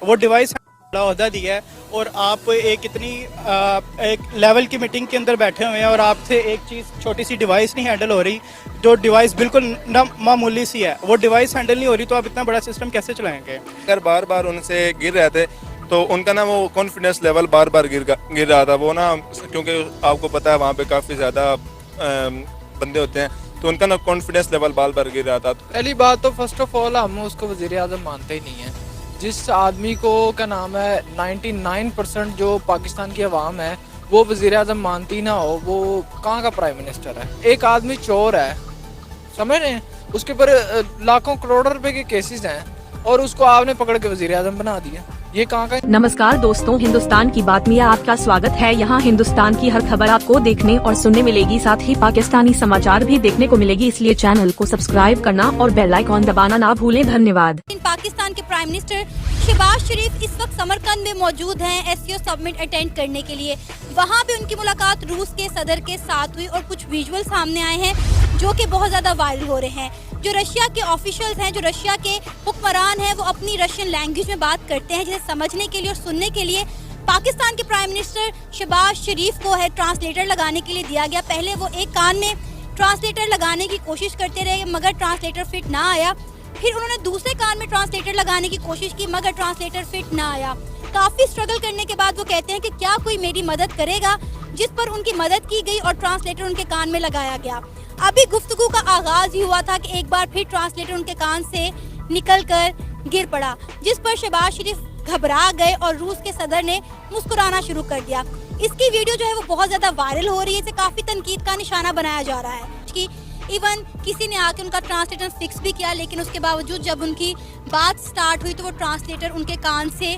वो डिवाइस बड़ा ओहदा दिया है और आप एक इतनी एक लेवल की मीटिंग के अंदर बैठे हुए हैं और आपसे एक चीज़ छोटी सी डिवाइस नहीं हैंडल हो रही, जो डिवाइस बिल्कुल मामूली सी है, वो डिवाइस हैंडल नहीं हो रही, तो आप इतना बड़ा सिस्टम कैसे चलाएंगे? अगर बार बार उनसे गिर रहे थे तो उनका ना वो कॉन्फिडेंस लेवल बार बार गिर रहा था वो ना, क्योंकि आपको पता है वहाँ पे काफ़ी ज़्यादा बंदे होते हैं, तो उनका ना कॉन्फिडेंस लेवल बार बार गिर रहा था। पहली बात तो फर्स्ट ऑफ ऑल हम उसको वज़ीर आज़म मानते ही नहीं है। जिस आदमी को क्या नाम है 99% जो पाकिस्तान की आवाम है वो वज़ीर आज़म मानती ना हो, वो कहाँ का प्राइम मिनिस्टर है? एक आदमी चोर है, समझ रहे हैं, उसके ऊपर लाखों करोड़ों रुपए के केसेस हैं और उसको आपने पकड़ के वज़ीर आज़म बना दिया। ये कहाँ का? नमस्कार दोस्तों, हिंदुस्तान की बात में आपका स्वागत है। यहाँ हिंदुस्तान की हर खबर आपको देखने और सुनने मिलेगी, साथ ही पाकिस्तानी समाचार भी देखने को मिलेगी, इसलिए चैनल को सब्सक्राइब करना और बेल आइकॉन दबाना ना भूलें। धन्यवाद। पाकिस्तान के प्राइम मिनिस्टर शहबाज शरीफ इस वक्त समरकंद में मौजूद हैं एससीओ समिट अटेंड करने के लिए। वहाँ पे उनकी मुलाकात रूस के सदर के साथ हुई और कुछ विजुअल सामने आए हैं जो कि बहुत ज़्यादा वायरल हो रहे हैं। जो रशिया के ऑफिशियल्स हैं, जो रशिया के हुक्मरान हैं, वो अपनी रशियन लैंग्वेज में बात करते हैं, जिसे समझने के लिए और सुनने के लिए पाकिस्तान के प्राइम मिनिस्टर शहबाज शरीफ को है ट्रांसलेटर लगाने के लिए दिया गया। पहले वो एक कान में ट्रांसलेटर लगाने की कोशिश करते रहे मगर ट्रांसलेटर फिट ना आया, फिर उन्होंने दूसरे कान में ट्रांसलेटर लगाने की कोशिश की मगर ट्रांसलेटर फिट ना आया। काफ़ी स्ट्रगल करने के बाद वो कहते हैं कि क्या कोई मेरी मदद करेगा, जिस पर उनकी मदद की गई और ट्रांसलेटर उनके कान में लगाया गया। अभी गुफ्तगू का आगाज ही हुआ था कि एक बार फिर ट्रांसलेटर उनके कान से निकलकर गिर पड़ा, जिस पर शहबाज शरीफ घबरा गए और रूस के सदर ने मुस्कुराना शुरू कर दिया। इसकी वीडियो जो है वो बहुत ज़्यादा वायरल हो रही है, इसे काफ़ी तनकीद का निशाना बनाया जा रहा है कि इवन किसी ने आके उनका ट्रांसलेटर फिक्स भी किया, लेकिन उसके बावजूद जब उनकी बात स्टार्ट हुई तो वो ट्रांसलेटर उनके कान से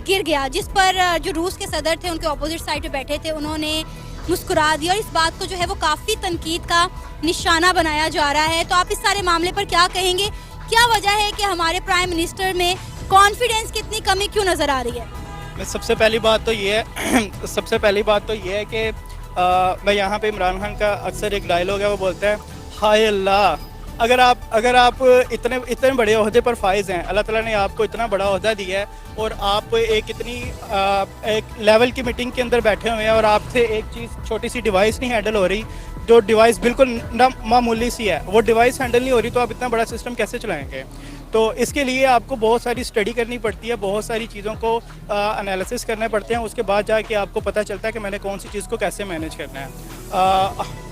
गिर गया, जिस पर जो रूस के सदर थे उनके अपोजिट साइड पे बैठे थे उन्होंने मुस्कुरा दिया और इस बात को जो है वो काफ़ी तनकीद का निशाना बनाया जा रहा है। तो आप इस सारे मामले पर क्या कहेंगे? क्या वजह है कि हमारे प्राइम मिनिस्टर में कॉन्फिडेंस की इतनी कमी क्यों नज़र आ रही है? सबसे पहली बात तो ये है कि मैं यहाँ पे इमरान खान का अक्सर एक डायलॉग है, वो बोलता है हाय अल्लाह, अगर आप इतने बड़े ओहदे पर फाइज हैं, अल्लाह ताला ने आपको इतना बड़ा ओहदा दिया है और आप एक इतनी एक लेवल की मीटिंग के अंदर बैठे हुए हैं और आपसे एक चीज़ छोटी सी डिवाइस नहीं हैंडल हो रही, जो डिवाइस बिल्कुल मामूली सी है, वो डिवाइस हैंडल नहीं हो रही, तो आप इतना बड़ा सिस्टम कैसे चलाएंगे? तो इसके लिए आपको बहुत सारी स्टडी करनी पड़ती है, बहुत सारी चीज़ों को एनालिसिस करने पड़ते हैं, उसके बाद जाके आपको पता चलता है कि मैंने कौन सी चीज़ को कैसे मैनेज करना है।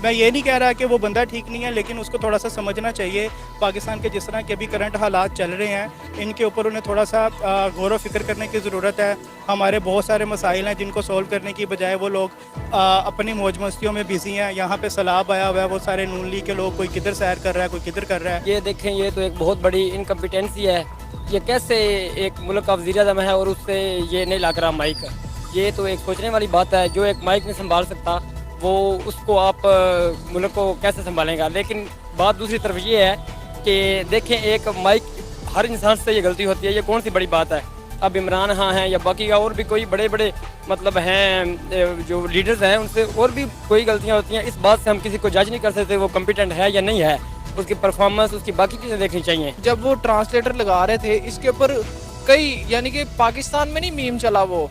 मैं ये नहीं कह रहा कि वो बंदा ठीक नहीं है, लेकिन उसको थोड़ा सा समझना चाहिए पाकिस्तान के जिस तरह के अभी करंट हालात चल रहे हैं, इनके ऊपर उन्हें थोड़ा सा गौर व फिक्र करने की ज़रूरत है। हमारे बहुत सारे मसाइल हैं जिनको सोल्व करने की बजाय वो लोग अपनी मौज मस्तियों में बिजी हैं। यहाँ पे सैलाब आया हुआ है, वो सारे नून लीग के लोग, कोई किधर सैर कर रहा है, कोई किधर कर रहा है। ये देखें, ये तो एक बहुत बड़ी इनकम्पिटेंसी है। ये कैसे एक मुल्क का वज़ीर आज़म है और उससे ये नहीं लग रहा माइक? ये तो एक सोचने वाली बात है। जो एक माइक नहीं संभाल सकता वो उसको आप मुल्क को कैसे संभालेगा? लेकिन बात दूसरी तरफ ये है कि देखें, एक माइक, हर इंसान से ये गलती होती है, ये कौन सी बड़ी बात है? अब इमरान खान हैं या बाकी और भी कोई बड़े बड़े मतलब हैं जो लीडर्स हैं, उनसे और भी कोई गलतियां होती हैं। इस बात से हम किसी को जज नहीं कर सकते वो कॉम्पिटेंट है या नहीं है। उसकी परफॉर्मेंस, उसकी बाकी चीज़ें देखनी चाहिए। जब वो ट्रांसलेटर लगा रहे थे इसके ऊपर कई, यानी कि पाकिस्तान में नहीं मीम चला, वो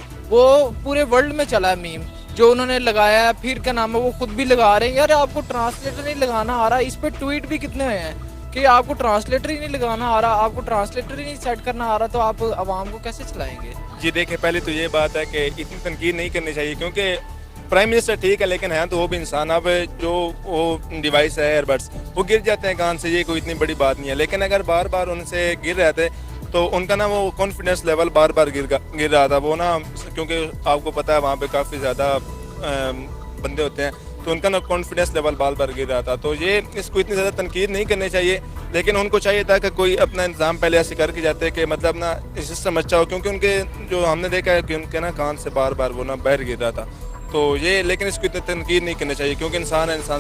पूरे वर्ल्ड में चला है मीम जो उन्होंने लगाया है। फिर क्या नाम है, वो खुद भी लगा रहे हैं, यार आपको ट्रांसलेटर नहीं लगाना आ रहा। इस पे ट्वीट भी कितने हुए हैं कि आपको ट्रांसलेटर ही नहीं लगाना आ रहा, आपको ट्रांसलेटर ही नहीं सेट करना आ रहा, तो आप आवाम को कैसे चलाएंगे? जी देखें, पहले तो ये बात है कि इतनी तनकीद नहीं करनी चाहिए, क्योंकि प्राइम मिनिस्टर ठीक है लेकिन हैं तो वो भी इंसान। अब जो वो डिवाइस है एयरबड्स, वो गिर जाते हैं कान से, ये कोई इतनी बड़ी बात नहीं है। लेकिन अगर बार बार उनसे गिर रहे थे तो उनका ना वो कॉन्फिडेंस लेवल बार बार गिर रहा था वो ना, क्योंकि आपको पता है वहाँ पे काफ़ी ज़्यादा बंदे होते हैं, तो उनका ना कॉन्फिडेंस लेवल बार बार गिर रहा था। तो ये इसको इतनी ज़्यादा तनकीद नहीं करनी चाहिए, लेकिन उनको चाहिए था कि कोई अपना इंतज़ाम पहले ऐसे करके जाते कि मतलब ना सिस्टम अच्छा हो, क्योंकि उनके जो हमने देखा है कि उनके ना कान से बार बार वो ना बाहर गिर रहा था। तो ये, लेकिन इसको इतनी तनकीद नहीं करनी चाहिए, क्योंकि इंसान है, इंसान